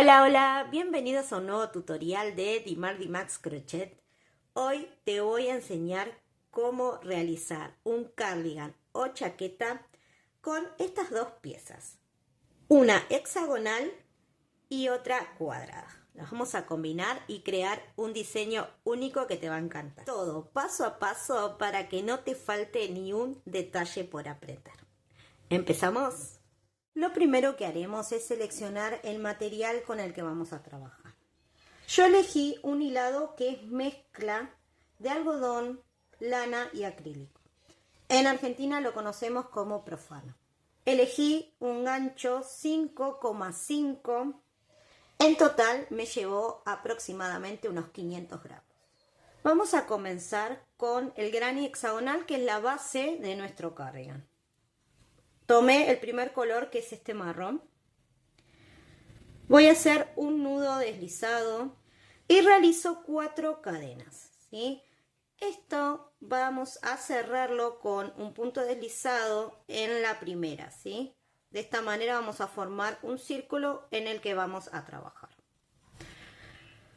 Hola, hola, bienvenidos a un nuevo tutorial de Dimar Dimax Crochet. Hoy te voy a enseñar cómo realizar un cardigan o chaqueta con estas dos piezas. Una hexagonal y otra cuadrada. Las vamos a combinar y crear un diseño único que te va a encantar. Todo paso a paso para que no te falte ni un detalle por aprender. ¿Empezamos? Lo primero que haremos es seleccionar el material con el que vamos a trabajar. Yo elegí un hilado que es mezcla de algodón, lana y acrílico. En Argentina lo conocemos como profano. Elegí un gancho 5,5. En total me llevó aproximadamente unos 500 gramos. Vamos a comenzar con el granny hexagonal, que es la base de nuestro cardigan. Tomé el primer color, que es este marrón. Voy a hacer un nudo deslizado y realizo 4 cadenas, ¿sí? Esto vamos a cerrarlo con un punto deslizado en la primera, ¿sí? De esta manera vamos a formar un círculo en el que vamos a trabajar.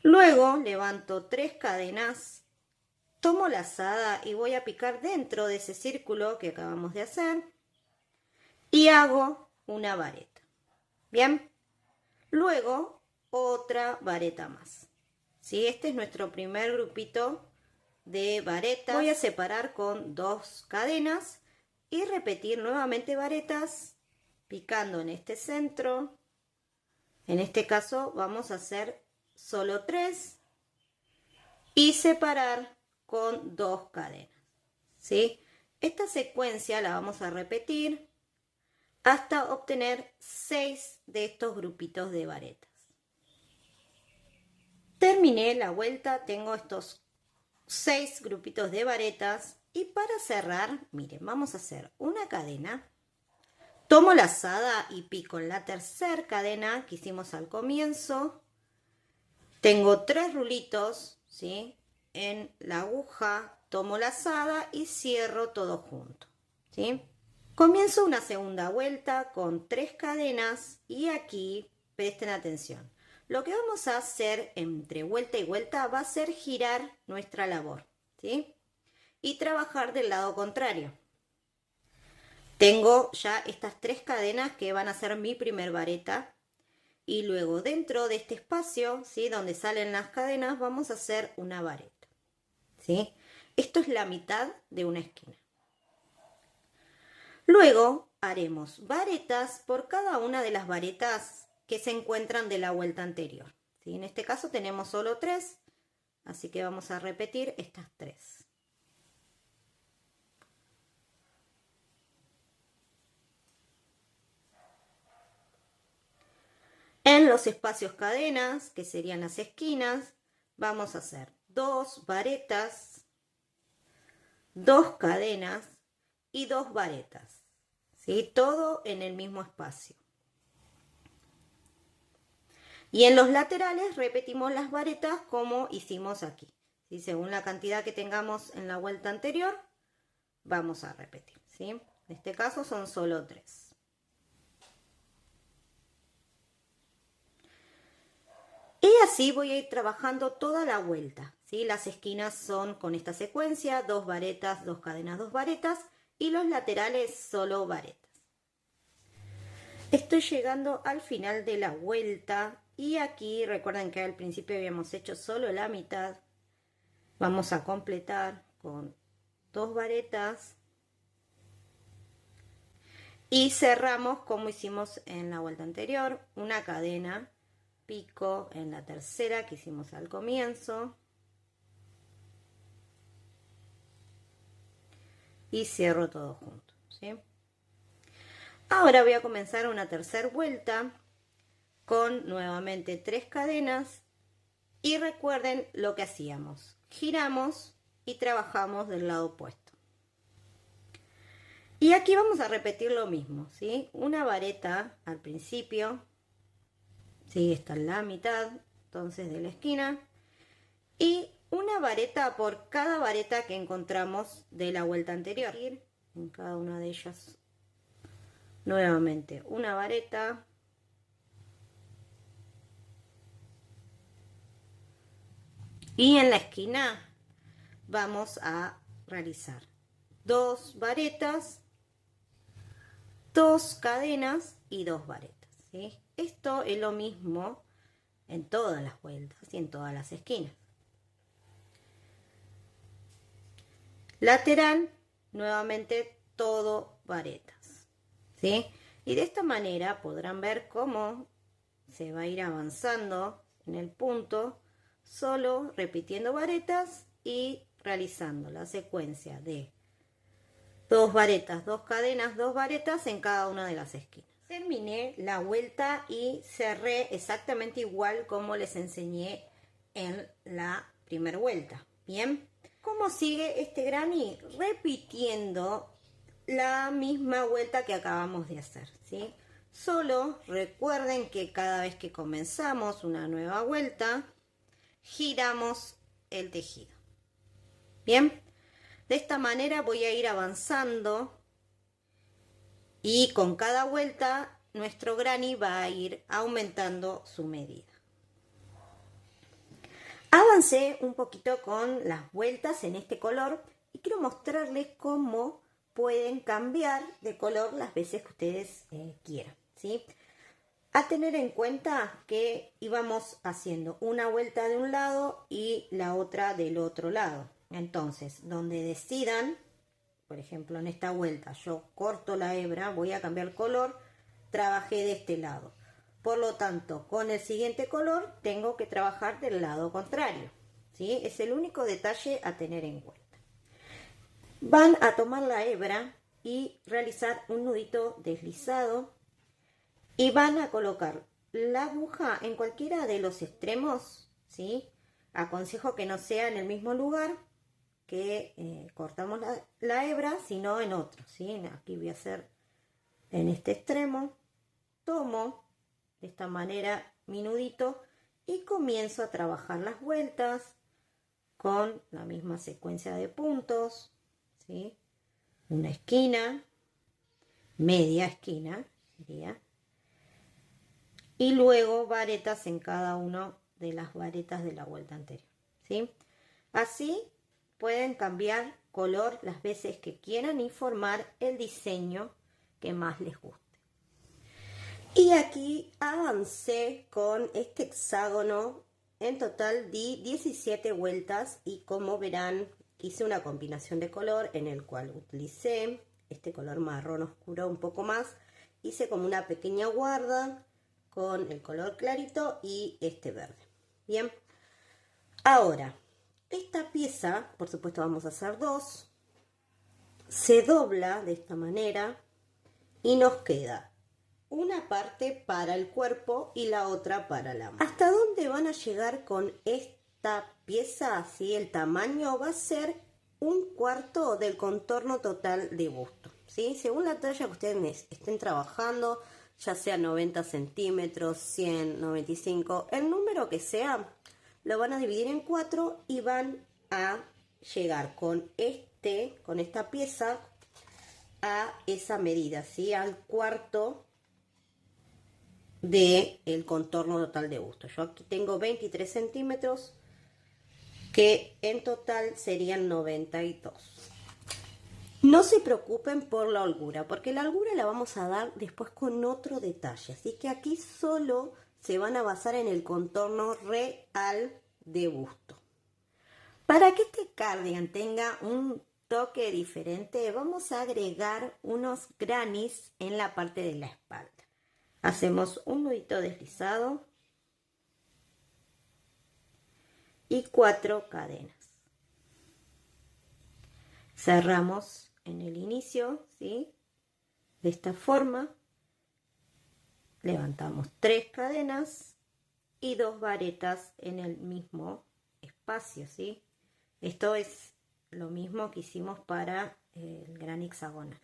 Luego levanto 3 cadenas, tomo la lazada y voy a picar dentro de ese círculo que acabamos de hacer y hago una vareta. Bien. Luego otra vareta más. ¿Sí? Este es nuestro primer grupito de varetas. Voy a separar con 2 cadenas y repetir nuevamente varetas picando en este centro. En este caso vamos a hacer solo 3 y separar con 2 cadenas. ¿Sí? Esta secuencia la vamos a repetir hasta obtener 6 de estos grupitos de varetas. Terminé la vuelta, tengo estos 6 grupitos de varetas y para cerrar, miren, vamos a hacer una cadena, tomo la lazada y pico en la tercera cadena que hicimos al comienzo, tengo 3 rulitos, ¿sí? En la aguja tomo la lazada y cierro todo junto, ¿sí? Comienzo una segunda vuelta con 3 cadenas y aquí presten atención. Lo que vamos a hacer entre vuelta y vuelta va a ser girar nuestra labor, ¿sí? Y trabajar del lado contrario. Tengo ya estas 3 cadenas que van a ser mi primer vareta. Y luego dentro de este espacio, ¿sí? Donde salen las cadenas, vamos a hacer una vareta, ¿sí? Esto es la mitad de una esquina. Luego haremos varetas por cada una de las varetas que se encuentran de la vuelta anterior, ¿sí? En este caso tenemos solo 3, así que vamos a repetir estas 3. En los espacios cadenas, que serían las esquinas, vamos a hacer 2 varetas, 2 cadenas y 2 varetas, ¿sí? Todo en el mismo espacio. Y en los laterales repetimos las varetas como hicimos aquí, ¿sí? Según la cantidad que tengamos en la vuelta anterior, vamos a repetir, ¿sí? En este caso son solo 3. Y así voy a ir trabajando toda la vuelta, ¿sí? Las esquinas son con esta secuencia, 2 varetas, 2 cadenas, 2 varetas, y los laterales solo varetas. Estoy llegando al final de la vuelta y aquí recuerden que al principio habíamos hecho solo la mitad. Vamos a completar con 2 varetas y cerramos como hicimos en la vuelta anterior, una cadena, pico en la tercera que hicimos al comienzo y cierro todo junto, ¿sí? Ahora voy a comenzar una tercera vuelta con nuevamente 3 cadenas y recuerden lo que hacíamos, giramos y trabajamos del lado opuesto. Y aquí vamos a repetir lo mismo, ¿sí? Una vareta al principio, ¿sí? Está en la mitad, entonces de la esquina, y una vareta por cada vareta que encontramos de la vuelta anterior. En cada una de ellas nuevamente una vareta, Y en la esquina vamos a realizar 2 varetas, 2 cadenas y 2 varetas, ¿sí? Esto es lo mismo en todas las vueltas y en todas las esquinas. Lateral, nuevamente todo varetas, ¿sí? Y de esta manera podrán ver cómo se va a ir avanzando en el punto, solo repitiendo varetas y realizando la secuencia de 2 varetas, 2 cadenas, 2 varetas en cada una de las esquinas. Terminé la vuelta y cerré exactamente igual como les enseñé en la primera vuelta. Bien, ¿cómo sigue este granny? Repitiendo la misma vuelta que acabamos de hacer, ¿sí? Solo recuerden que cada vez que comenzamos una nueva vuelta, giramos el tejido. Bien, de esta manera voy a ir avanzando y con cada vuelta nuestro granny va a ir aumentando su medida. Avancé un poquito con las vueltas en este color y quiero mostrarles cómo pueden cambiar de color las veces que ustedes quieran, ¿sí? A tener en cuenta que íbamos haciendo una vuelta de un lado y la otra del otro lado. Entonces, donde decidan, por ejemplo, en esta vuelta yo corto la hebra, voy a cambiar el color, trabajé de este lado. Por lo tanto, con el siguiente color tengo que trabajar del lado contrario, ¿sí? Es el único detalle a tener en cuenta. Van a tomar la hebra y realizar un nudito deslizado y van a colocar la aguja en cualquiera de los extremos, ¿sí? Aconsejo que no sea en el mismo lugar que cortamos la hebra, sino en otro, ¿sí? Aquí voy a hacer en este extremo, tomo de esta manera mi nudito y comienzo a trabajar las vueltas con la misma secuencia de puntos, ¿sí? Una esquina, media esquina sería, y luego varetas en cada una de las varetas de la vuelta anterior, ¿sí? Así pueden cambiar color las veces que quieran y formar el diseño que más les guste. Y aquí avancé con este hexágono. En total di 17 vueltas y como verán hice una combinación de color en el cual utilicé este color marrón oscuro un poco más. Hice como una pequeña guarda con el color clarito y este verde. Bien, ahora esta pieza, por supuesto vamos a hacer 2, se dobla de esta manera y nos queda una parte para el cuerpo y la otra para la mano. ¿Hasta dónde van a llegar con esta pieza? Así el tamaño va a ser 1/4 del contorno total de busto, ¿sí? Según la talla que ustedes estén trabajando, ya sea 90 centímetros, 100, 95, el número que sea, lo van a dividir en 4 y van a llegar con esta pieza a esa medida, ¿sí? Al cuarto del contorno total de busto. Yo aquí tengo 23 centímetros, que en total serían 92. No se preocupen por la holgura, porque la holgura la vamos a dar después con otro detalle. Así que aquí solo se van a basar en el contorno real de busto. Para que este cardigan tenga un toque diferente, vamos a agregar unos grannies en la parte de la espalda. Hacemos un nudito deslizado y 4 cadenas. Cerramos en el inicio, ¿sí? De esta forma. Levantamos 3 cadenas y 2 varetas en el mismo espacio, ¿sí? Esto es lo mismo que hicimos para el gran hexagonal.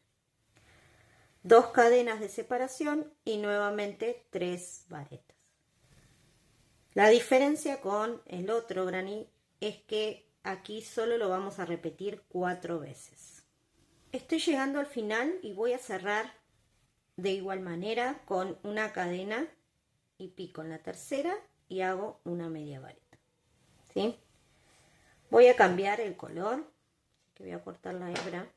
2 cadenas de separación y nuevamente 3 varetas. La diferencia con el otro granny es que aquí solo lo vamos a repetir 4 veces. Estoy llegando al final y voy a cerrar de igual manera con una cadena y pico en la tercera y hago una media vareta, ¿sí? Voy a cambiar el color, así que voy a cortar la hebra.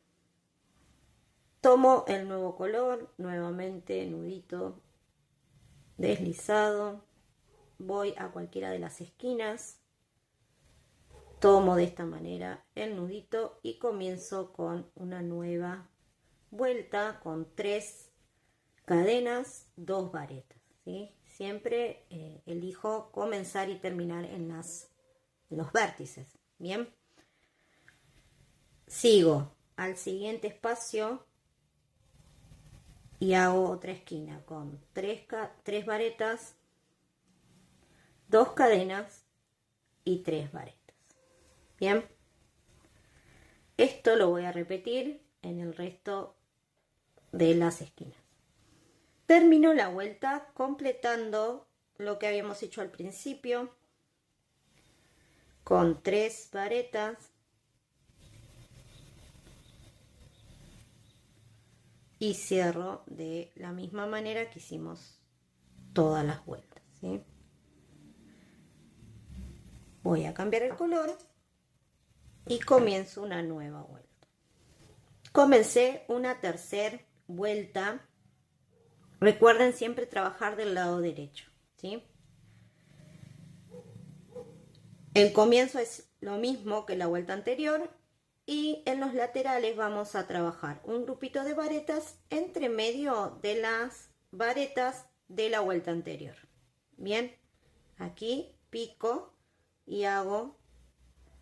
Tomo el nuevo color, nuevamente nudito deslizado. Voy a cualquiera de las esquinas. Tomo de esta manera el nudito y comienzo con una nueva vuelta con 3 cadenas, 2 varetas, ¿sí? Siempre elijo comenzar y terminar en los vértices. Bien, sigo al siguiente espacio y hago otra esquina con 3 varetas, 2 cadenas y 3 varetas. Bien, esto lo voy a repetir en el resto de las esquinas. Termino la vuelta completando lo que habíamos hecho al principio con 3 varetas y cierro de la misma manera que hicimos todas las vueltas, ¿sí? Voy a cambiar el color y comienzo una nueva vuelta. Comencé una tercera vuelta. Recuerden siempre trabajar del lado derecho, ¿sí? El comienzo es lo mismo que la vuelta anterior y en los laterales vamos a trabajar un grupito de varetas entre medio de las varetas de la vuelta anterior. Bien, aquí pico y hago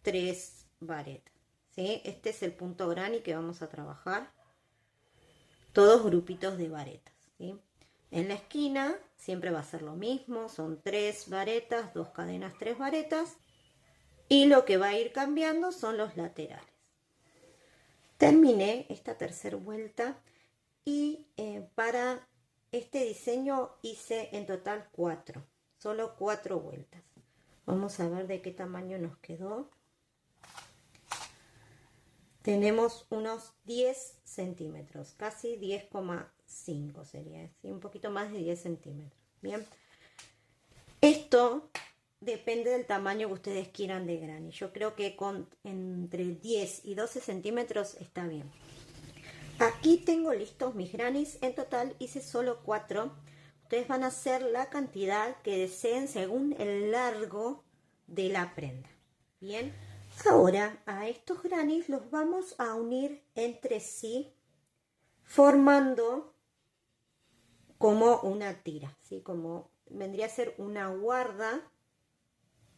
3 varetas, ¿sí? Este es el punto granny que vamos a trabajar, todos grupitos de varetas, ¿sí? En la esquina siempre va a ser lo mismo, son 3 varetas, 2 cadenas, 3 varetas, y lo que va a ir cambiando son los laterales. Terminé esta tercera vuelta y para este diseño hice en total 4, solo 4 vueltas. Vamos a ver de qué tamaño nos quedó. Tenemos unos 10 centímetros, casi 10,5 sería, ¿sí? Un poquito más de 10 centímetros. Bien, esto depende del tamaño que ustedes quieran de granny. Yo creo que con entre 10 y 12 centímetros está bien. Aquí tengo listos mis grannies. En total hice solo 4. Ustedes van a hacer la cantidad que deseen según el largo de la prenda. Bien, ahora a estos grannies los vamos a unir entre sí formando como una tira, ¿sí? Como vendría a ser una guarda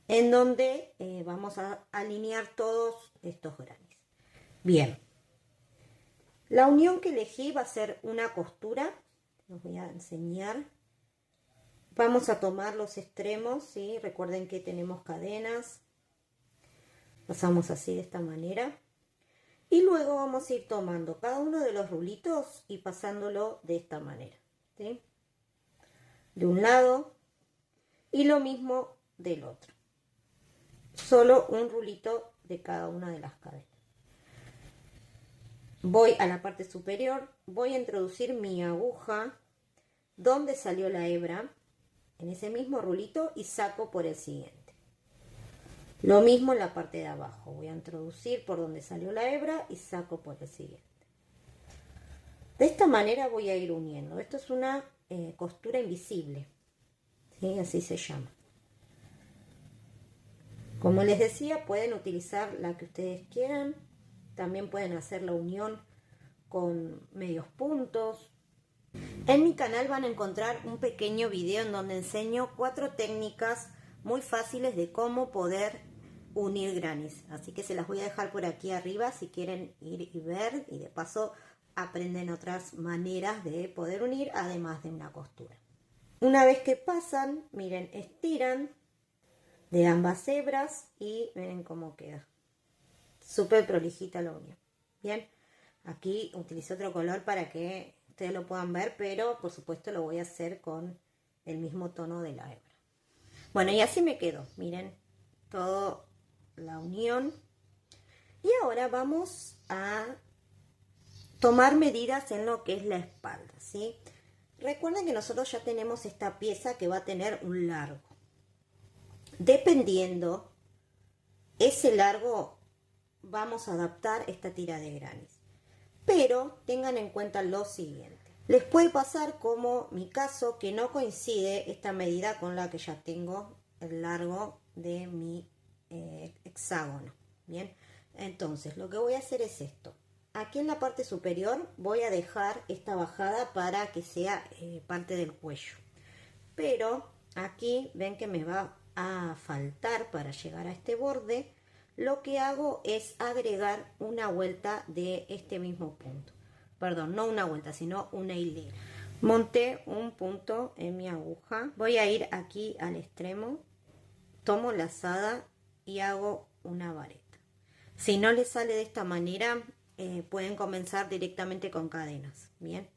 en donde vamos a alinear todos estos grannies. Bien, la unión que elegí va a ser una costura. Los voy a enseñar. Vamos a tomar los extremos, ¿sí? Recuerden que tenemos cadenas. Pasamos así de esta manera. Y luego vamos a ir tomando cada uno de los rulitos y pasándolo de esta manera, ¿sí? De un lado y lo mismo del otro. Solo un rulito de cada una de las cadenas. Voy a la parte superior, voy a introducir mi aguja donde salió la hebra, en ese mismo rulito, y saco por el siguiente. Lo mismo en la parte de abajo, voy a introducir por donde salió la hebra y saco por el siguiente. De esta manera voy a ir uniendo. Esto es una costura invisible, ¿sí? Así se llama. Como les decía, pueden utilizar la que ustedes quieran. También pueden hacer la unión con medios puntos. En mi canal van a encontrar un pequeño video en donde enseño 4 técnicas muy fáciles de cómo poder unir grannies. Así que se las voy a dejar por aquí arriba si quieren ir y ver. Y de paso aprenden otras maneras de poder unir además de una costura. Una vez que pasan, miren, estiran de ambas hebras y miren cómo queda. Súper prolijita la unión. Bien, aquí utilicé otro color para que ustedes lo puedan ver, pero por supuesto lo voy a hacer con el mismo tono de la hebra. Bueno, y así me quedó, miren, toda la unión. Y ahora vamos a tomar medidas en lo que es la espalda, ¿sí? Recuerden que nosotros ya tenemos esta pieza que va a tener un largo. Dependiendo ese largo vamos a adaptar esta tira de granis. Pero tengan en cuenta lo siguiente. Les puede pasar como mi caso, que no coincide esta medida con la que ya tengo el largo de mi hexágono. Bien, entonces lo que voy a hacer es esto. Aquí en la parte superior voy a dejar esta bajada para que sea parte del cuello. Pero aquí ven que me va a faltar para llegar a este borde. Lo que hago es agregar una vuelta de este mismo punto. Perdón, no una vuelta, sino una hilera. Monté un punto en mi aguja. Voy a ir aquí al extremo. Tomo lazada y hago una vareta. Si no les sale de esta manera, pueden comenzar directamente con cadenas. Bien.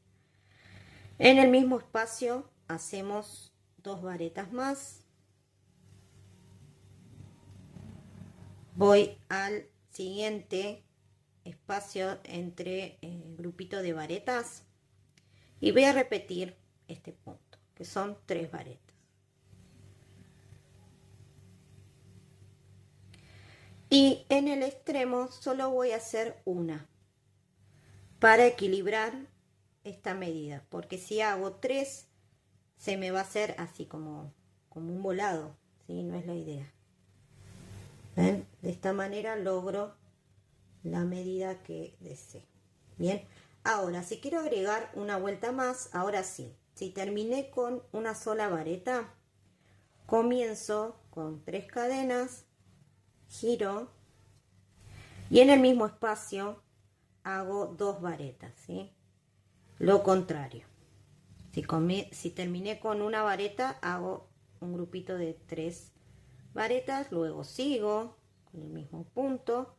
En el mismo espacio hacemos 2 varetas más. Voy al siguiente espacio entre grupito de varetas y voy a repetir este punto, que son 3 varetas. Y en el extremo solo voy a hacer una para equilibrar esta medida, porque si hago 3 se me va a hacer así como un volado, ¿sí? No es la idea. ¿Ven? De esta manera logro la medida que deseo. Bien, ahora si quiero agregar una vuelta más, ahora sí, si terminé con una sola vareta, comienzo con 3 cadenas, giro y en el mismo espacio hago 2 varetas, ¿sí? Lo contrario, si terminé con una vareta, hago un grupito de 3 varetas, luego sigo con el mismo punto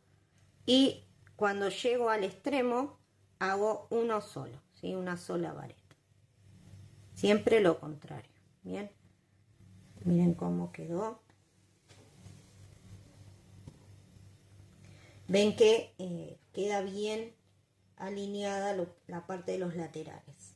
y cuando llego al extremo hago uno solo, ¿sí? Una sola vareta. Siempre lo contrario. Bien, miren cómo quedó. Ven que queda bien alineada la parte de los laterales.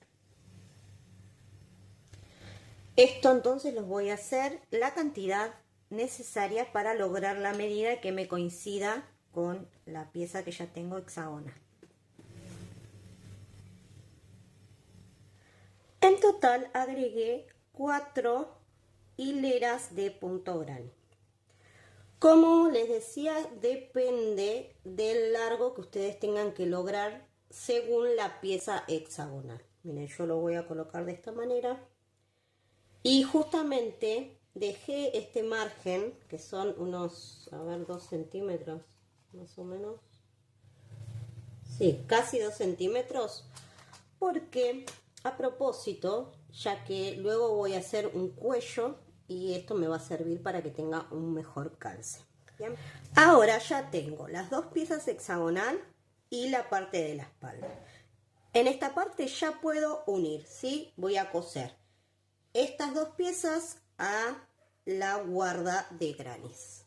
Esto entonces los voy a hacer la cantidad necesaria para lograr la medida que me coincida con la pieza que ya tengo hexagonal. En total agregué 4 hileras de punto grano. Como les decía, depende del largo que ustedes tengan que lograr según la pieza hexagonal. Miren, yo lo voy a colocar de esta manera. Y justamente dejé este margen, que son unos, 2 centímetros, más o menos. Sí, casi 2 centímetros. Porque, a propósito, ya que luego voy a hacer un cuello y esto me va a servir para que tenga un mejor calce. Bien. Ahora ya tengo las 2 piezas hexagonal y la parte de la espalda. En esta parte ya puedo unir, ¿sí? Voy a coser estas 2 piezas a la guarda de granis.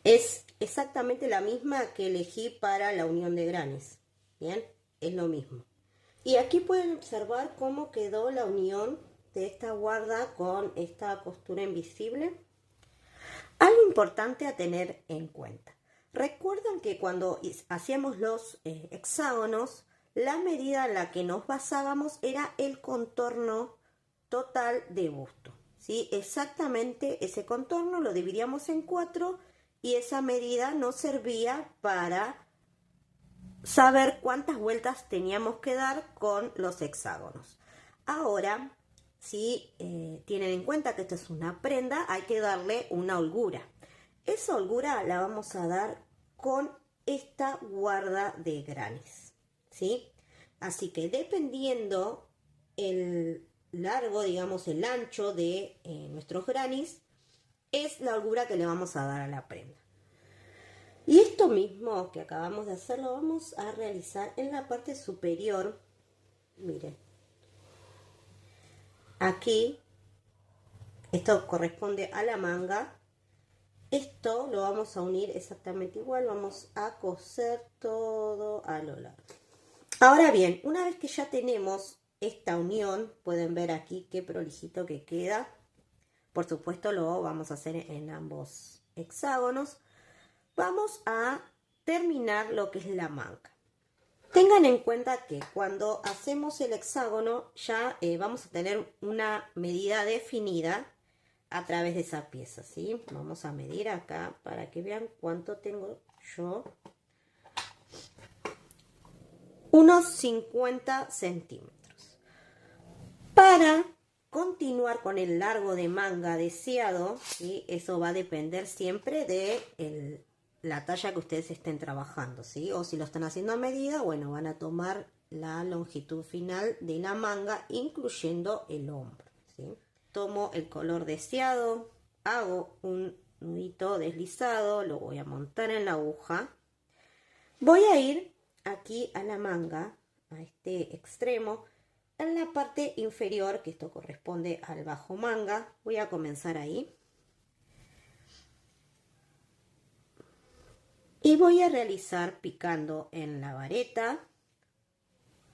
Es exactamente la misma que elegí para la unión de granis. Bien, es lo mismo. Y aquí pueden observar cómo quedó la unión de esta guarda con esta costura invisible. Algo importante a tener en cuenta. Recuerdan que cuando hacíamos los hexágonos, la medida en la que nos basábamos era el contorno total de busto, ¿sí? Exactamente ese contorno lo dividíamos en 4 y esa medida nos servía para saber cuántas vueltas teníamos que dar con los hexágonos. Ahora, si tienen en cuenta que esto es una prenda, hay que darle una holgura. Esa holgura la vamos a dar con esta guarda de granis, ¿sí? Así que dependiendo el largo, digamos el ancho de nuestros granis, es la holgura que le vamos a dar a la prenda. Y esto mismo que acabamos de hacer lo vamos a realizar en la parte superior. Miren, aquí esto corresponde a la manga. Esto lo vamos a unir exactamente igual, vamos a coser todo a lo largo. Ahora bien, una vez que ya tenemos esta unión, pueden ver aquí qué prolijito que queda. Por supuesto lo vamos a hacer en ambos hexágonos. vamos a terminar lo que es la manga. Tengan en cuenta que cuando hacemos el hexágono ya vamos a tener una medida definida a través de esa pieza, ¿sí? Vamos a medir acá para que vean cuánto tengo yo. Unos 50 centímetros. Para continuar con el largo de manga deseado, ¿sí? Eso va a depender siempre de la talla que ustedes estén trabajando, ¿sí? O si lo están haciendo a medida, bueno, van a tomar la longitud final de la manga, incluyendo el hombro, ¿sí? Tomo el color deseado, hago un nudito deslizado, lo voy a montar en la aguja. Voy a ir aquí a la manga, a este extremo, en la parte inferior, que esto corresponde al bajo manga. Voy a comenzar ahí. Y voy a realizar picando en la vareta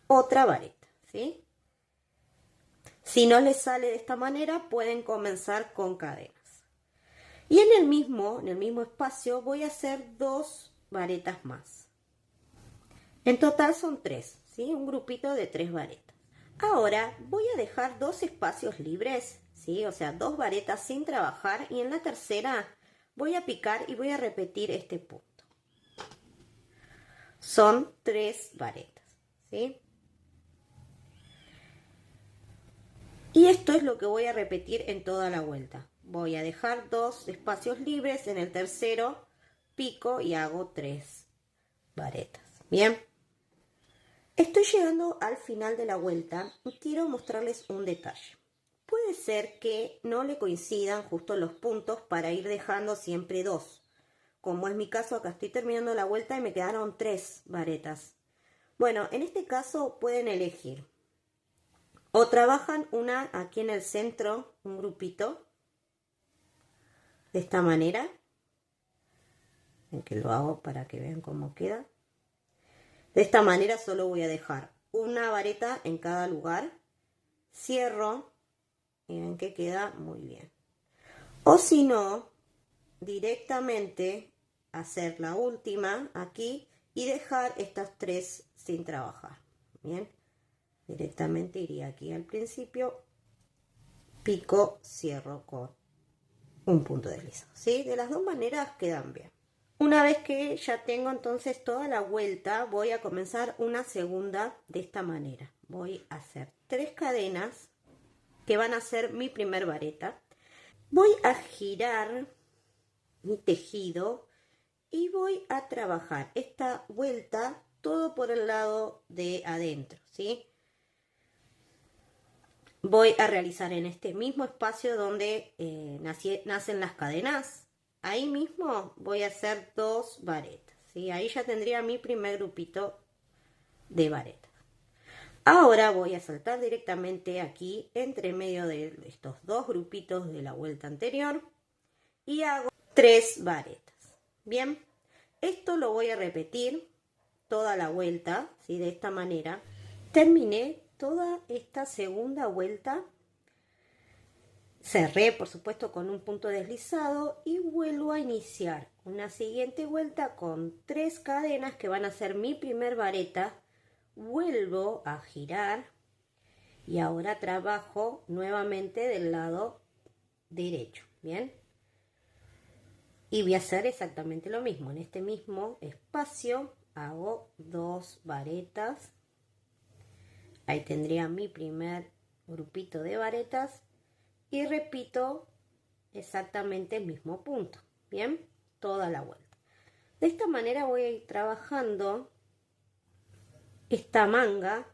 otra vareta, ¿sí? Si no les sale de esta manera, pueden comenzar con cadenas. Y en el mismo espacio voy a hacer 2 varetas más. En total son 3, ¿sí? Un grupito de 3 varetas. Ahora voy a dejar 2 espacios libres, ¿sí? O sea, 2 varetas sin trabajar, y en la tercera voy a picar y voy a repetir este punto. Son 3 varetas, ¿sí? Y esto es lo que voy a repetir en toda la vuelta. Voy a dejar 2 espacios libres, en el tercero pico y hago 3 varetas. Bien. Estoy llegando al final de la vuelta y quiero mostrarles un detalle. Puede ser que no le coincidan justo los puntos para ir dejando siempre 2. Como es mi caso, acá estoy terminando la vuelta y me quedaron 3 varetas. Bueno, en este caso pueden elegir. O trabajan una aquí en el centro, un grupito, de esta manera. En que lo hago para que vean cómo queda. De esta manera solo voy a dejar una vareta en cada lugar. Cierro y ven que queda muy bien. O si no, directamente hacer la última aquí y dejar estas 3 sin trabajar. Bien, directamente iría aquí al principio, pico, cierro con un punto deslizado, ¿sí? De las dos maneras quedan bien. Una vez que ya tengo entonces toda la vuelta, voy a comenzar una segunda de esta manera. Voy a hacer 3 cadenas que van a ser mi primer vareta. Voy a girar mi tejido y voy a trabajar esta vuelta todo por el lado de adentro, ¿sí? Voy a realizar en este mismo espacio donde nacen las cadenas. Ahí mismo voy a hacer 2 varetas, ¿sí? Ahí ya tendría mi primer grupito de varetas. Ahora voy a saltar directamente aquí entre medio de estos 2 grupitos de la vuelta anterior y hago 3 varetas. Bien, esto lo voy a repetir toda la vuelta, ¿sí? De esta manera. Terminé toda esta segunda vuelta. Cerré, por supuesto, con un punto deslizado y vuelvo a iniciar una siguiente vuelta con 3 cadenas que van a ser mi primer vareta. Vuelvo a girar y ahora trabajo nuevamente del lado derecho. Bien. Y voy a hacer exactamente lo mismo. En este mismo espacio hago 2 varetas. Ahí tendría mi primer grupito de varetas. Y repito exactamente el mismo punto. Bien, toda la vuelta. De esta manera voy a ir trabajando esta manga,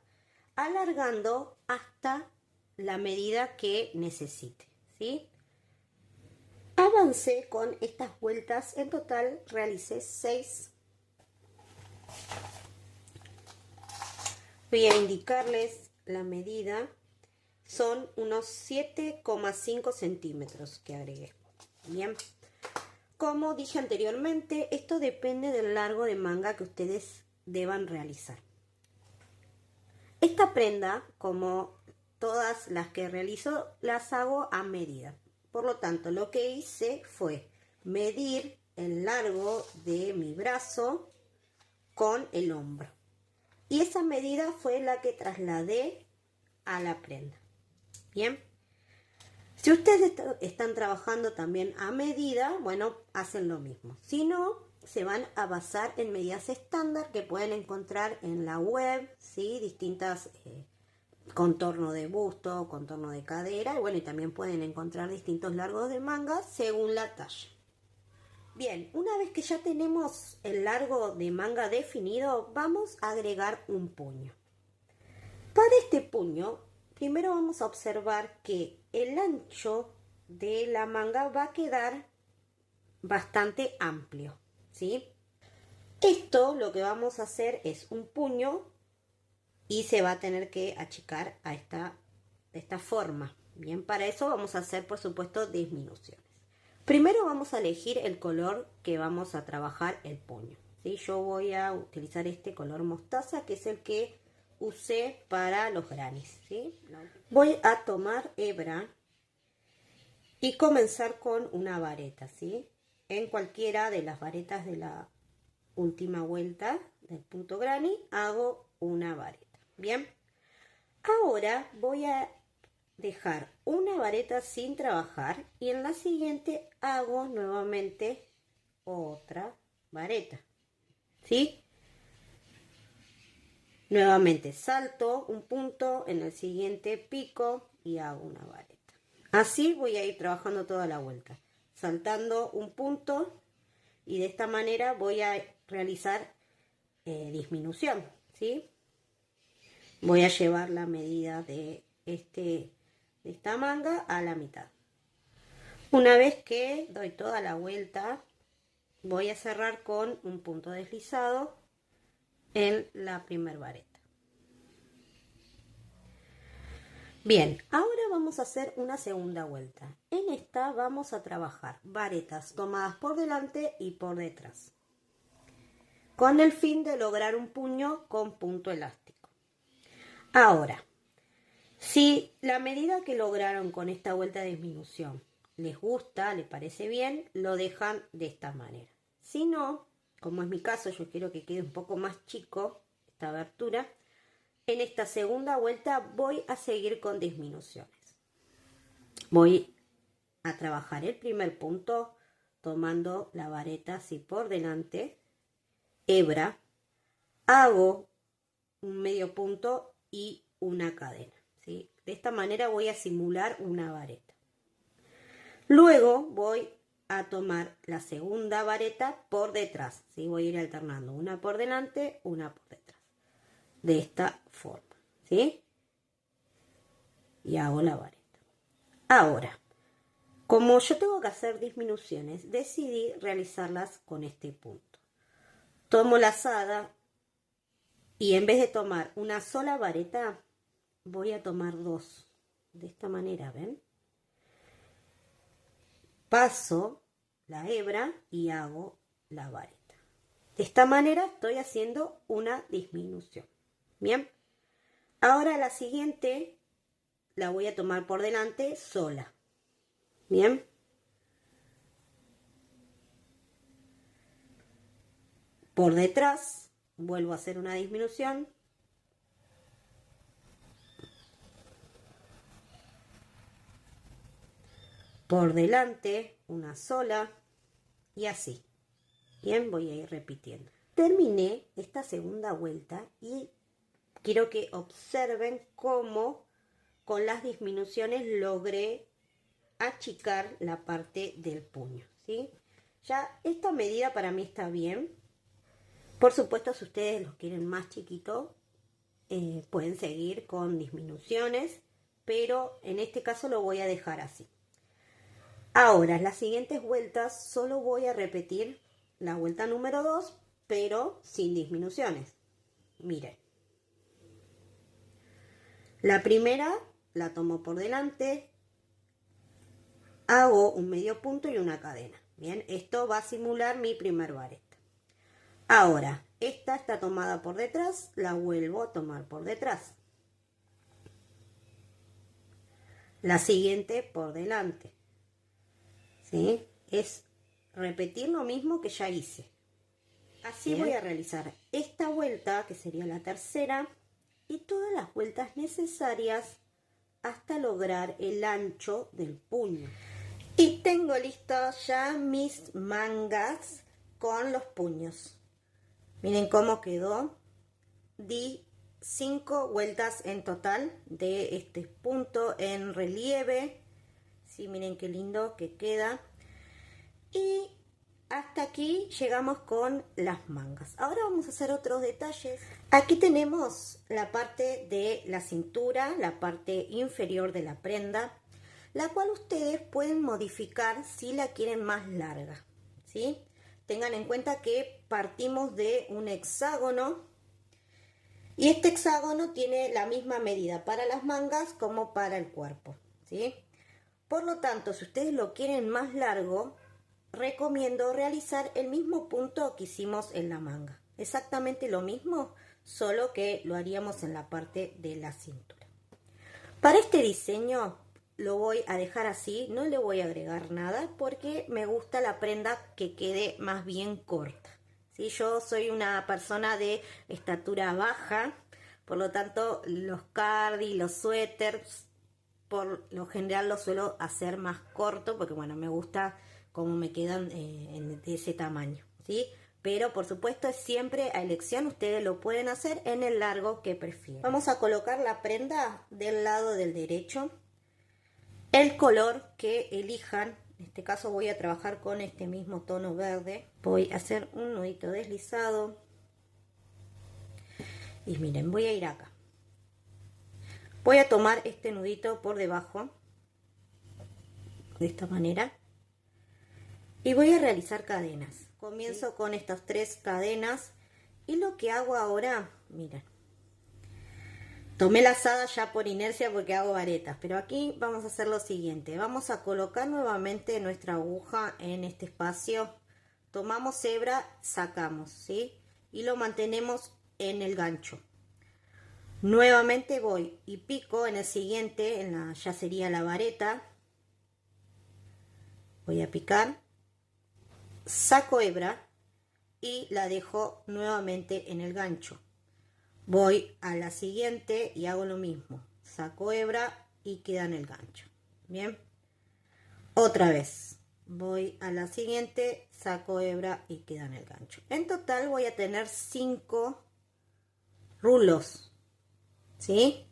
alargando hasta la medida que necesite, ¿sí? Avancé con estas vueltas, en total realicé 6. Voy a indicarles la medida, son unos 7,5 centímetros que agregué. Bien, como dije anteriormente, esto depende del largo de manga que ustedes deban realizar. Esta prenda, como todas las que realizo, las hago a medida. Por lo tanto, lo que hice fue medir el largo de mi brazo con el hombro. Y esa medida fue la que trasladé a la prenda. Bien. Si ustedes están trabajando también a medida, bueno, hacen lo mismo. Si no, se van a basar en medidas estándar que pueden encontrar en la web, ¿sí? Distintas contorno de busto, contorno de cadera, y bueno, y también pueden encontrar distintos largos de manga según la talla. Bien, una vez que ya tenemos el largo de manga definido, vamos a agregar un puño. Para este puño, primero vamos a observar que el ancho de la manga va a quedar bastante amplio, ¿sí? Esto lo que vamos a hacer es un puño y se va a tener que achicar de esta forma. Bien, para eso vamos a hacer, por supuesto, disminuciones. Primero vamos a elegir el color que vamos a trabajar el puño, ¿sí? Yo voy a utilizar este color mostaza, que es el que usé para los grannies, ¿sí? Voy a tomar hebra y comenzar con una vareta, ¿sí? En cualquiera de las varetas de la última vuelta del punto granny hago una vareta. Bien, ahora voy a dejar una vareta sin trabajar y en la siguiente hago nuevamente otra vareta, ¿sí? Nuevamente salto un punto, en el siguiente pico y hago una vareta. Así voy a ir trabajando toda la vuelta, saltando un punto, y de esta manera voy a realizar disminución, ¿sí? Voy a llevar la medida de esta manga a la mitad. Una vez que doy toda la vuelta, voy a cerrar con un punto deslizado en la primer vareta. Bien, ahora vamos a hacer una segunda vuelta. En esta vamos a trabajar varetas tomadas por delante y por detrás, con el fin de lograr un puño con punto elástico. Ahora, si la medida que lograron con esta vuelta de disminución les gusta, les parece bien, lo dejan de esta manera. Si no, como es mi caso, yo quiero que quede un poco más chico esta abertura, en esta segunda vuelta voy a seguir con disminuciones. Voy a trabajar el primer punto tomando la vareta así por delante, hebra, hago un medio punto y una cadena, ¿sí? De esta manera voy a simular una vareta. Luego voy a tomar la segunda vareta por detrás, ¿sí? Voy a ir alternando una por delante, una por detrás, de esta forma, ¿sí? Y hago la vareta. Ahora, como yo tengo que hacer disminuciones, decidí realizarlas con este punto. Tomo la lazada y en vez de tomar una sola vareta, voy a tomar dos. De esta manera, ¿ven? Paso la hebra y hago la vareta. De esta manera estoy haciendo una disminución. Bien. Ahora la siguiente la voy a tomar por delante sola. Bien. Por detrás vuelvo a hacer una disminución. Por delante una sola y así. Bien, voy a ir repitiendo. Terminé esta segunda vuelta y quiero que observen cómo con las disminuciones logré achicar la parte del puño, ¿sí? Ya esta medida para mí está bien. Por supuesto, si ustedes los quieren más chiquito, pueden seguir con disminuciones, pero en este caso lo voy a dejar así. Ahora, las siguientes vueltas solo voy a repetir la vuelta número 2, pero sin disminuciones. Miren. La primera la tomo por delante, hago un medio punto y una cadena. Bien, esto va a simular mi primer vareta. Ahora, esta está tomada por detrás, la vuelvo a tomar por detrás. La siguiente por delante. ¿Sí? Es repetir lo mismo que ya hice. Así voy a realizar esta vuelta, que sería la tercera, y todas las vueltas necesarias hasta lograr el ancho del puño. Y tengo listos ya mis mangas con los puños. Miren cómo quedó. Di 5 vueltas en total de este punto en relieve. Sí, miren qué lindo que queda. Y hasta aquí llegamos con las mangas. Ahora vamos a hacer otros detalles. Aquí tenemos la parte de la cintura, la parte inferior de la prenda, la cual ustedes pueden modificar si la quieren más larga, ¿sí? Tengan en cuenta que partimos de un hexágono y este hexágono tiene la misma medida para las mangas como para el cuerpo, ¿sí? Por lo tanto, si ustedes lo quieren más largo, recomiendo realizar el mismo punto que hicimos en la manga. Exactamente lo mismo, solo que lo haríamos en la parte de la cintura. Para este diseño lo voy a dejar así, no le voy a agregar nada porque me gusta la prenda que quede más bien corta. ¿Sí? Yo soy una persona de estatura baja, por lo tanto los cardis, los suéteres, por lo general los suelo hacer más corto porque bueno, me gusta cómo me quedan de ese tamaño, ¿sí? Pero por supuesto es siempre a elección, ustedes lo pueden hacer en el largo que prefieran. Vamos a colocar la prenda del lado del derecho. El color que elijan, en este caso voy a trabajar con este mismo tono verde. Voy a hacer un nudito deslizado. Y miren, voy a ir acá. Voy a tomar este nudito por debajo, de esta manera. Y voy a realizar cadenas. Comienzo con estas 3 cadenas. Y lo que hago ahora, miren. Tomé la lazada ya por inercia porque hago varetas, pero aquí vamos a hacer lo siguiente. Vamos a colocar nuevamente nuestra aguja en este espacio. Tomamos hebra, sacamos, ¿sí? Y lo mantenemos en el gancho. Nuevamente voy y pico en el siguiente, ya sería la vareta. Voy a picar, saco hebra y la dejo nuevamente en el gancho. Voy a la siguiente y hago lo mismo. Saco hebra y queda en el gancho. Bien. Otra vez. Voy a la siguiente, saco hebra y queda en el gancho. En total voy a tener 5 rulos. ¿Sí?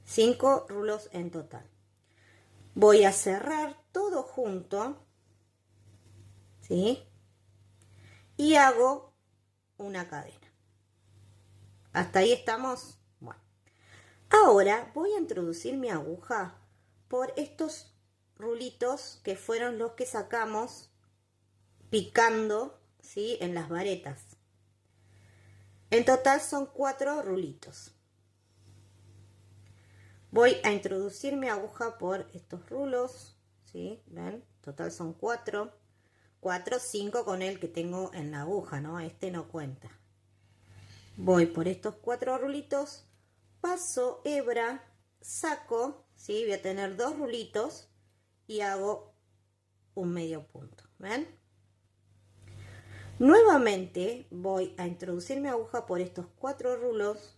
5 rulos en total. Voy a cerrar todo junto. ¿Sí? Y hago una cadena. Hasta ahí estamos. Bueno, ahora voy a introducir mi aguja por estos rulitos que fueron los que sacamos picando, ¿sí? En las varetas. En total son 4 rulitos. Voy a introducir mi aguja por estos rulos, ¿sí? ¿Ven? En total son 4. 4, 5 con el que tengo en la aguja, ¿no? Este no cuenta. Voy por estos 4 rulitos, paso hebra, saco, ¿sí? Voy a tener 2 rulitos y hago un medio punto, ¿ven? Nuevamente voy a introducir mi aguja por estos 4 rulos,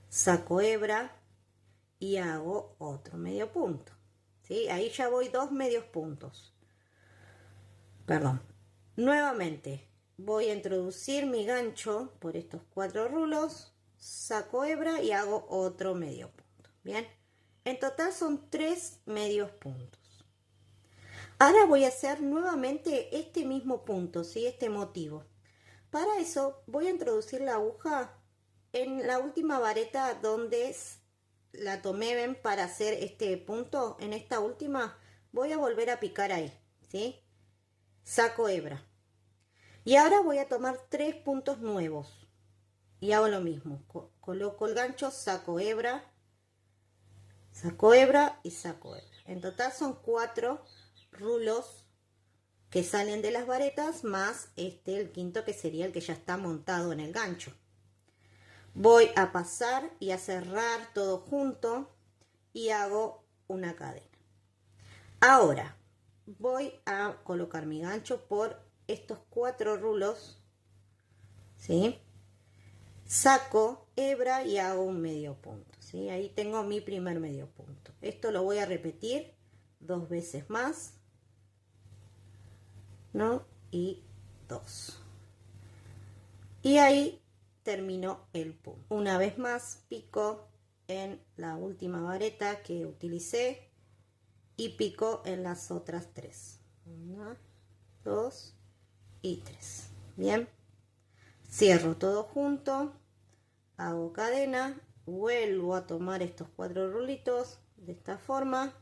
saco hebra y hago otro medio punto, ¿sí? Ahí ya voy 2 medios puntos. Perdón. Nuevamente voy a introducir mi gancho por estos 4 rulos, saco hebra y hago otro medio punto. Bien, en total son 3 medios puntos. Ahora voy a hacer nuevamente este mismo punto, ¿sí? Este motivo. Para eso voy a introducir la aguja en la última vareta donde la tomé, ven, para hacer este punto. En esta última voy a volver a picar ahí, ¿sí? Saco hebra. Y ahora voy a tomar 3 puntos nuevos y hago lo mismo. Coloco el gancho, saco hebra y saco hebra. En total son 4 rulos que salen de las varetas más el quinto que sería el que ya está montado en el gancho. Voy a pasar y a cerrar todo junto y hago una cadena. Ahora voy a colocar mi gancho por estos 4 rulos, ¿sí? Saco hebra y hago un medio punto, ¿sí? Ahí tengo mi primer medio punto. Esto lo voy a repetir 2 veces más, ¿no? Y 2. Y ahí termino el punto. Una vez más pico en la última vareta que utilicé y pico en las otras 3. 1, 2 y 3. Bien. Cierro todo junto, hago cadena, vuelvo a tomar estos 4 rulitos de esta forma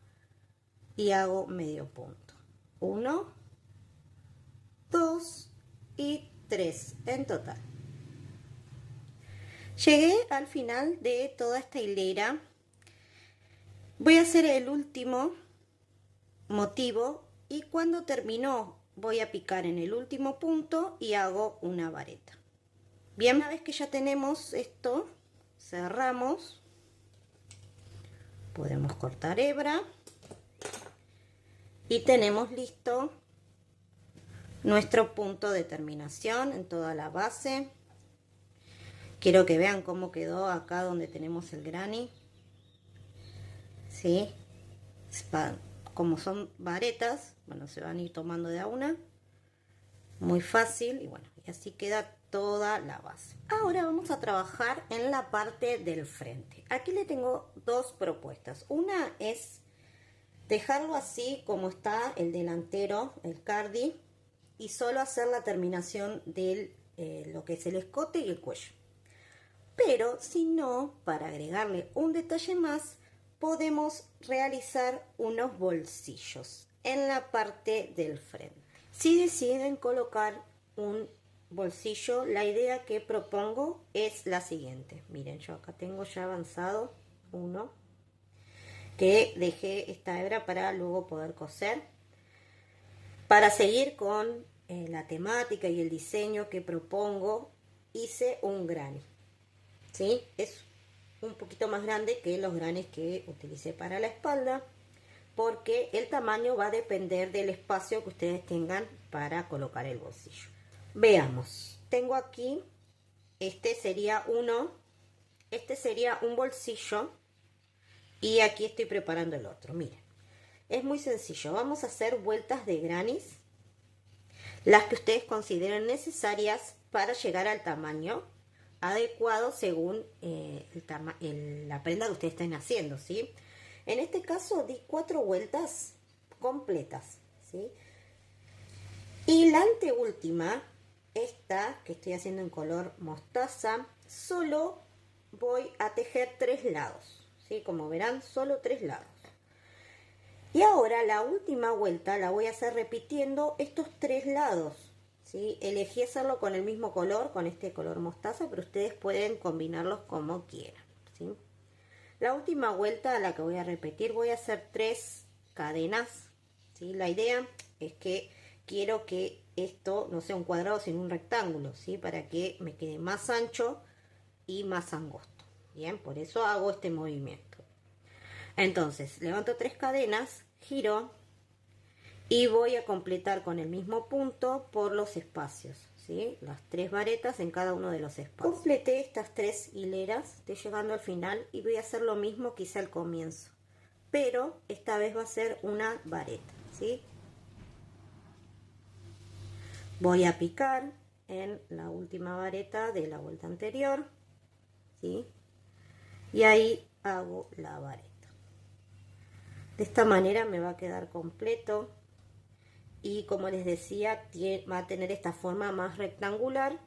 y hago medio punto. 1, 2 y 3 en total. Llegué al final de toda esta hilera. Voy a hacer el último motivo y cuando termino voy a picar en el último punto y hago una vareta. Bien, una vez que ya tenemos esto, cerramos, podemos cortar hebra y tenemos listo nuestro punto de terminación en toda la base. Quiero que vean cómo quedó acá donde tenemos el granny, ¿sí? Como son varetas, bueno, se van a ir tomando de a una, muy fácil, y bueno, y así queda toda la base. Ahora vamos a trabajar en la parte del frente. Aquí le tengo 2 propuestas. Una es dejarlo así como está el delantero, el cardi, y solo hacer la terminación de lo que es el escote y el cuello. Pero si no, para agregarle un detalle más, podemos realizar unos bolsillos en la parte del frente. Si deciden colocar un bolsillo, la idea que propongo es la siguiente. Miren, yo acá tengo ya avanzado uno que dejé esta hebra para luego poder coser. Para seguir con la temática y el diseño que propongo, hice un granny, ¿sí? Es un poquito más grande que los granes que utilicé para la espalda, porque el tamaño va a depender del espacio que ustedes tengan para colocar el bolsillo. Veamos, tengo aquí, este sería un bolsillo y aquí estoy preparando el otro. Miren, es muy sencillo, vamos a hacer vueltas de granis, las que ustedes consideren necesarias para llegar al tamaño adecuado según la prenda que ustedes estén haciendo, ¿sí? En este caso di 4 vueltas completas, ¿sí? Y la anteúltima, esta que estoy haciendo en color mostaza, solo voy a tejer 3 lados, ¿sí? Como verán, solo 3 lados. Y ahora la última vuelta la voy a hacer repitiendo estos 3 lados, ¿sí? Elegí hacerlo con el mismo color, con este color mostaza, pero ustedes pueden combinarlos como quieran, ¿sí? La última vuelta a la que voy a repetir, voy a hacer 3 cadenas, ¿sí? La idea es que quiero que esto no sea un cuadrado sino un rectángulo, ¿sí? Para que me quede más ancho y más angosto. Bien, por eso hago este movimiento. Entonces, levanto 3 cadenas, giro y voy a completar con el mismo punto por los espacios, ¿sí? Las 3 varetas en cada uno de los espacios. Completé estas 3 hileras, estoy llegando al final y voy a hacer lo mismo que hice al comienzo, pero esta vez va a ser una vareta, ¿sí? Voy a picar en la última vareta de la vuelta anterior, ¿sí? Y ahí hago la vareta. De esta manera me va a quedar completo y, como les decía, va a tener esta forma más rectangular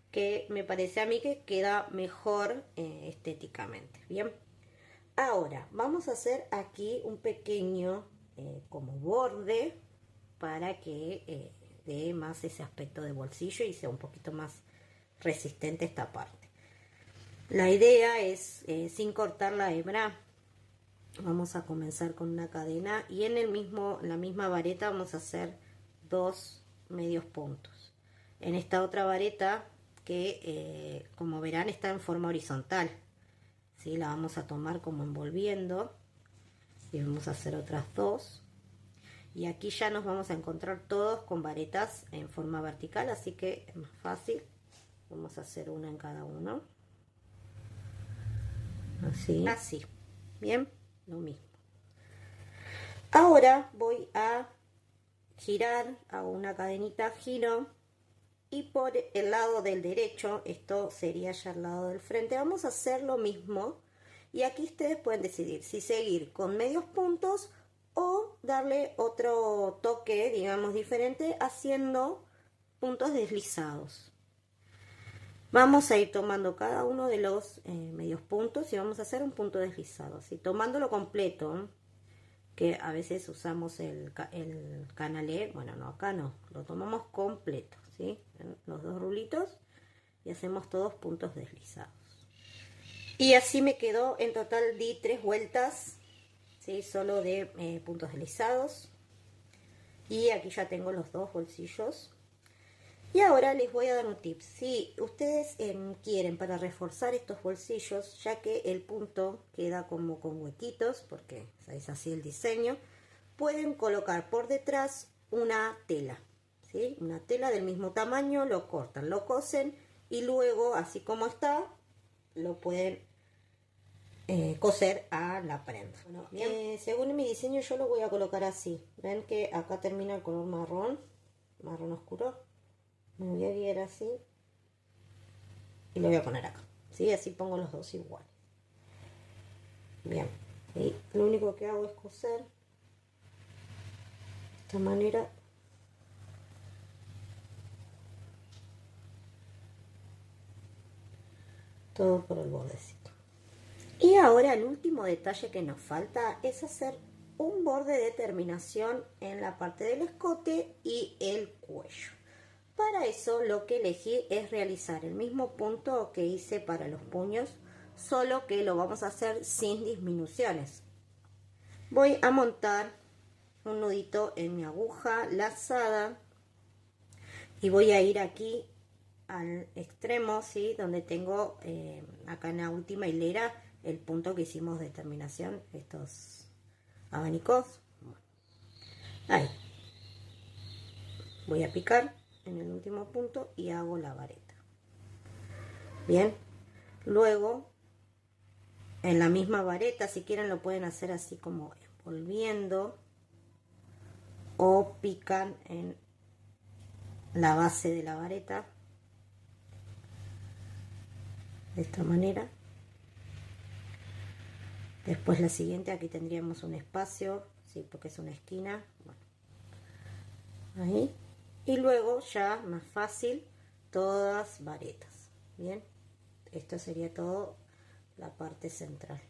que me parece a mí que queda mejor estéticamente. Bien, ahora vamos a hacer aquí un pequeño como borde para que dé más ese aspecto de bolsillo y sea un poquito más resistente esta parte. La idea es, sin cortar la hebra, vamos a comenzar con una cadena y en la misma vareta vamos a hacer 2 medios puntos. En esta otra vareta que como verán está en forma horizontal, ¿sí? La vamos a tomar como envolviendo y vamos a hacer otras 2 Y aquí ya nos vamos a encontrar todos con varetas en forma vertical, así que es más fácil. Vamos a hacer una en cada uno. Así. Así. Bien, lo mismo. Ahora voy a girar, hago una cadenita, giro. Y por el lado del derecho, esto sería ya el lado del frente, vamos a hacer lo mismo. Y aquí ustedes pueden decidir si seguir con medios puntos o darle otro toque, digamos, diferente, haciendo puntos deslizados. Vamos a ir tomando cada uno de los medios puntos y vamos a hacer un punto deslizado, así tomándolo completo, que a veces usamos el canalé. Bueno, no, acá no, lo tomamos completo, ¿sí? Los dos rulitos y hacemos todos puntos deslizados. Y así me quedó, en total di 3 vueltas, ¿sí? Solo de puntos deslizados. Y aquí ya tengo los dos bolsillos. Y ahora les voy a dar un tip. Si ustedes quieren para reforzar estos bolsillos, ya que el punto queda como con huequitos, porque es así el diseño, pueden colocar por detrás una tela, ¿sí? Una tela del mismo tamaño, lo cortan, lo cosen y luego, así como está, lo pueden coser a la prenda. Bueno, según mi diseño yo lo voy a colocar así. Ven que acá termina el color marrón, marrón oscuro. Me voy a guiar así y lo voy a poner acá, ¿sí? Así pongo los dos iguales. Bien, y lo único que hago es coser de esta manera. Todo por el bordecito. Y ahora el último detalle que nos falta es hacer un borde de terminación en la parte del escote y el cuello. Para eso lo que elegí es realizar el mismo punto que hice para los puños, solo que lo vamos a hacer sin disminuciones. Voy a montar un nudito en mi aguja lazada y voy a ir aquí al extremo, ¿sí? Donde tengo acá en la última hilera el punto que hicimos de terminación, estos abanicos. Ahí voy a picar en el último punto y hago la vareta. Bien, luego en la misma vareta, si quieren lo pueden hacer así como envolviendo, o pican en la base de la vareta de esta manera. Después la siguiente, aquí tendríamos un espacio, sí, porque es una esquina. Bueno, ahí. Y luego ya más fácil, todas varetas. Bien, esto sería todo la parte central,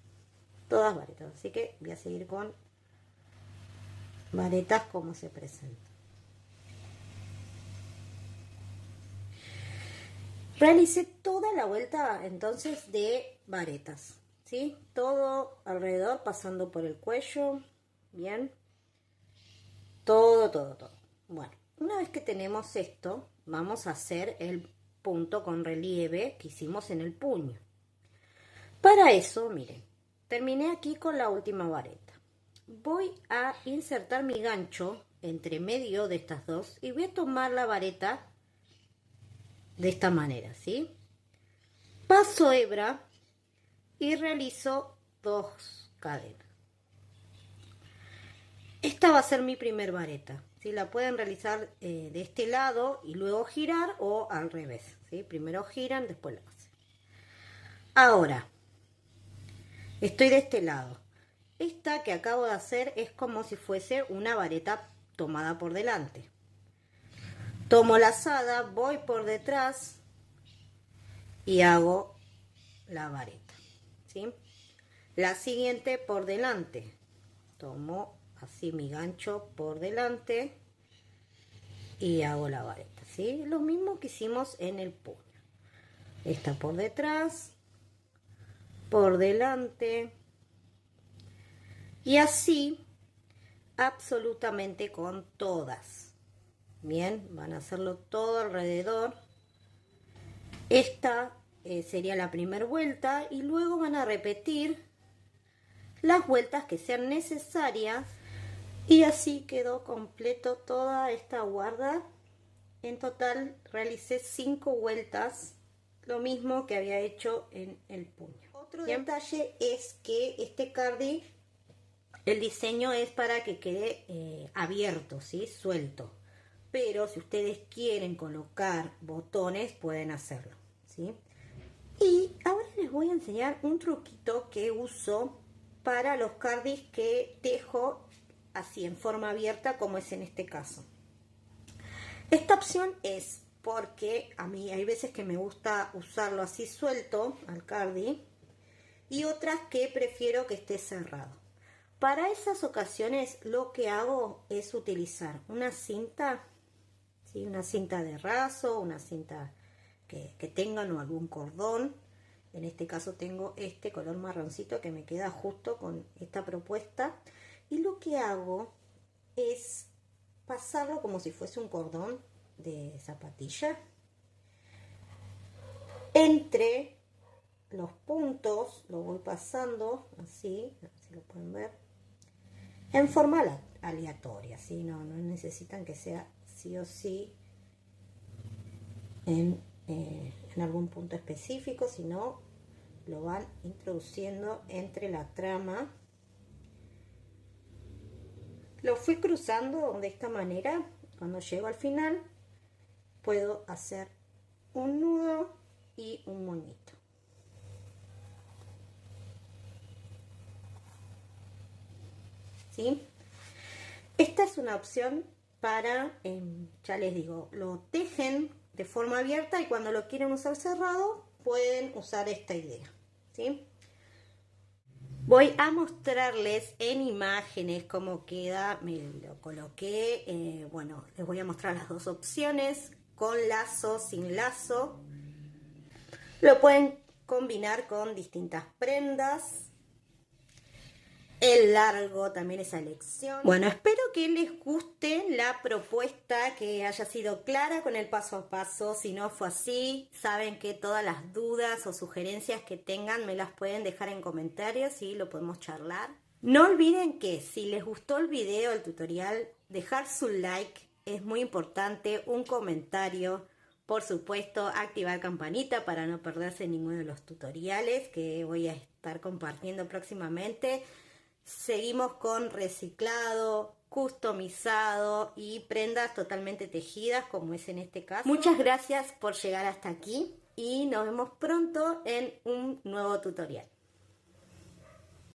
todas varetas. Así que voy a seguir con varetas como se presenta. Realicé toda la vuelta entonces de varetas, ¿sí? Todo alrededor, pasando por el cuello. Bien, todo. Bueno, una vez que tenemos esto, vamos a hacer el punto con relieve que hicimos en el puño. Para eso, miren, terminé aquí con la última vareta. Voy a insertar mi gancho entre medio de estas dos y voy a tomar la vareta de esta manera, ¿sí? Paso hebra y realizo 2 cadenas. Esta va a ser mi primer vareta, ¿sí? La pueden realizar de este lado y luego girar, o al revés, ¿sí? Primero giran, después la hacen. Ahora, estoy de este lado. Esta que acabo de hacer es como si fuese una vareta tomada por delante. Tomo la lazada, voy por detrás y hago la vareta, ¿sí? La siguiente por delante. Tomo así mi gancho por delante y hago la vareta, ¿sí? Lo mismo que hicimos en el puño. Esta por detrás, por delante y así absolutamente con todas. Bien, van a hacerlo todo alrededor. Esta sería la primera vuelta y luego van a repetir las vueltas que sean necesarias Y así quedó completo toda esta guarda. En total realicé 5 vueltas, lo mismo que había hecho en el puño. Otro detalle es que este cardi, el diseño es para que quede abierto, ¿sí? Suelto. Pero si ustedes quieren colocar botones, pueden hacerlo, ¿sí? Y ahora les voy a enseñar un truquito que uso para los cardis que tejo así en forma abierta, como es en este caso. Esta opción es porque a mí hay veces que me gusta usarlo así suelto al cardi y otras que prefiero que esté cerrado. Para esas ocasiones lo que hago es utilizar una cinta, ¿sí? Una cinta de raso, una cinta que tengan o algún cordón. En este caso tengo este color marroncito que me queda justo con esta propuesta. Y lo que hago es pasarlo como si fuese un cordón de zapatilla entre los puntos. Lo voy pasando así, a ver si lo pueden ver, en forma aleatoria, ¿sí? No necesitan que sea sí o sí en algún punto específico, sino lo van introduciendo entre la trama. Lo fui cruzando de esta manera. Cuando llego al final puedo hacer un nudo y un moñito. ¿Sí? Esta es una opción para, ya les digo, lo tejen de forma abierta y cuando lo quieren usar cerrado pueden usar esta idea, ¿sí? Voy a mostrarles en imágenes cómo queda. Me lo coloqué, bueno, les voy a mostrar las dos opciones, con lazo, sin lazo. Lo pueden combinar con distintas prendas. El largo también es a elección. Bueno, espero que les guste la propuesta, que haya sido clara con el paso a paso. Si no fue así, saben que todas las dudas o sugerencias que tengan me las pueden dejar en comentarios y lo podemos charlar. No olviden que si les gustó el video, el tutorial, dejar su like es muy importante, un comentario, por supuesto activar campanita para no perderse ninguno de los tutoriales que voy a estar compartiendo próximamente. Seguimos con reciclado, customizado y prendas totalmente tejidas, como es en este caso. Muchas gracias por llegar hasta aquí y nos vemos pronto en un nuevo tutorial.